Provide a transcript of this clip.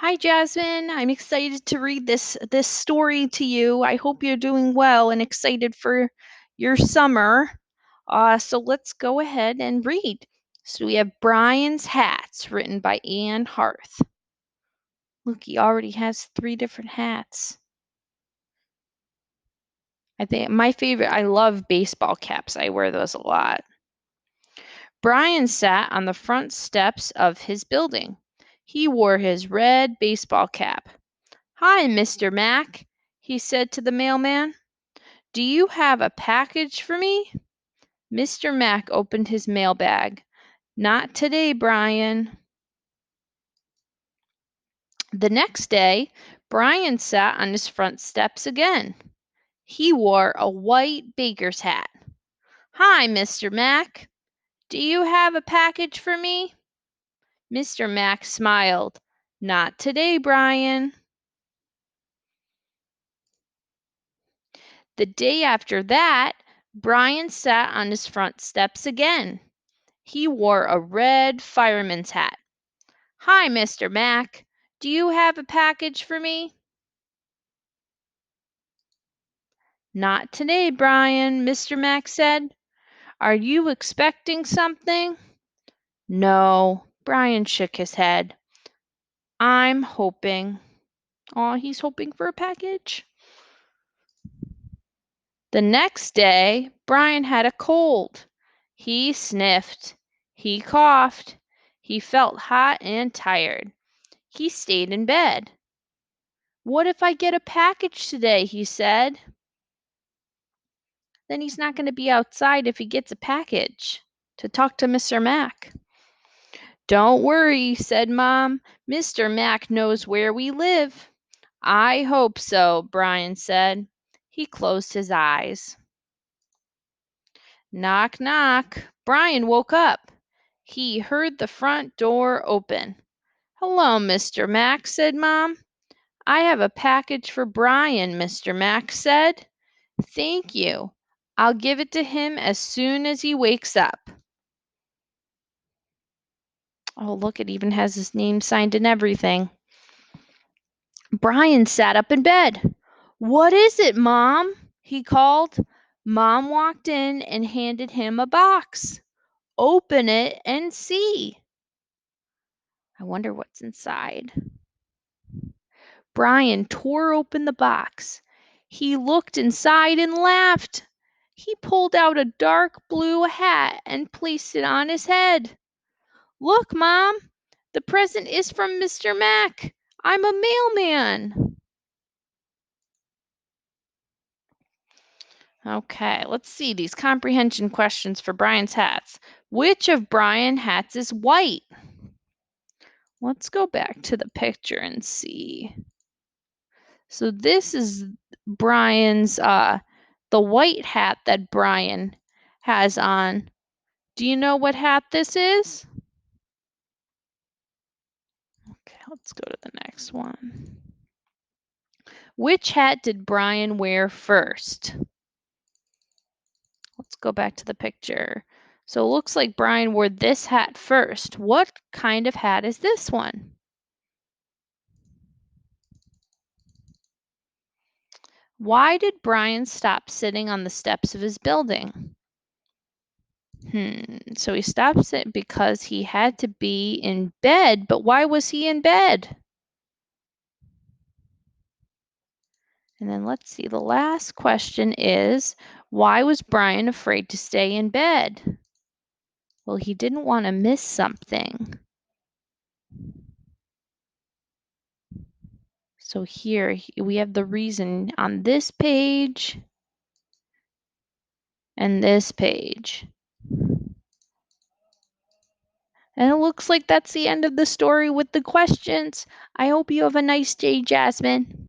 Hi, Jasmine. I'm excited to read this story to you. I hope you're doing well and excited for your summer. So let's go ahead and read. So we have Brian's Hats, written by Anne Harth. Look, he already has 3 different hats. I think my favorite, I love baseball caps. I wear those a lot. Brian sat on the front steps of his building. He wore his red baseball cap. "Hi, Mr. Mack," he said to the mailman. "Do you have a package for me?" Mr. Mack opened his mailbag. "Not today, Brian." The next day, Brian sat on his front steps again. He wore a white baker's hat. "Hi, Mr. Mack. Do you have a package for me?" Mr. Mack smiled. "Not today, Brian." The day after that, Brian sat on his front steps again. He wore a red fireman's hat. "Hi, Mr. Mack. Do you have a package for me?" "Not today, Brian," Mr. Mack said. "Are you expecting something?" "No," Brian shook his head. "I'm hoping." Aw, he's hoping for a package. The next day, Brian had a cold. He sniffed. He coughed. He felt hot and tired. He stayed in bed. "What if I get a package today?" he said. Then he's not going to be outside if he gets a package to talk to Mr. Mack. "Don't worry," said Mom. "Mr. Mack knows where we live." "I hope so," Brian said. He closed his eyes. Knock, knock. Brian woke up. He heard the front door open. "Hello, Mr. Mack," said Mom. "I have a package for Brian," Mr. Mack said. "Thank you. I'll give it to him as soon as he wakes up." Oh, look, it even has his name signed and everything. Brian sat up in bed. "What is it, Mom?" he called. Mom walked in and handed him a box. "Open it and see." I wonder what's inside. Brian tore open the box. He looked inside and laughed. He pulled out a dark blue hat and placed it on his head. "Look, Mom, the present is from Mr. Mack. I'm a mailman." Okay, let's see these comprehension questions for Brian's hats. Which of Brian's hats is white? Let's go back to the picture and see. So this is Brian's, the white hat that Brian has on. Do you know what hat this is? Okay, let's go to the next one. Which hat did Brian wear first? Let's go back to the picture. So it looks like Brian wore this hat first. What kind of hat is this one? Why did Brian stop sitting on the steps of his building? So he stopped it because he had to be in bed, but why was he in bed? And then let's see, the last question is, why was Brian afraid to stay in bed? Well, he didn't want to miss something. So here we have the reason on this page and this page. And it looks like that's the end of the story with the questions. I hope you have a nice day, Jasmine.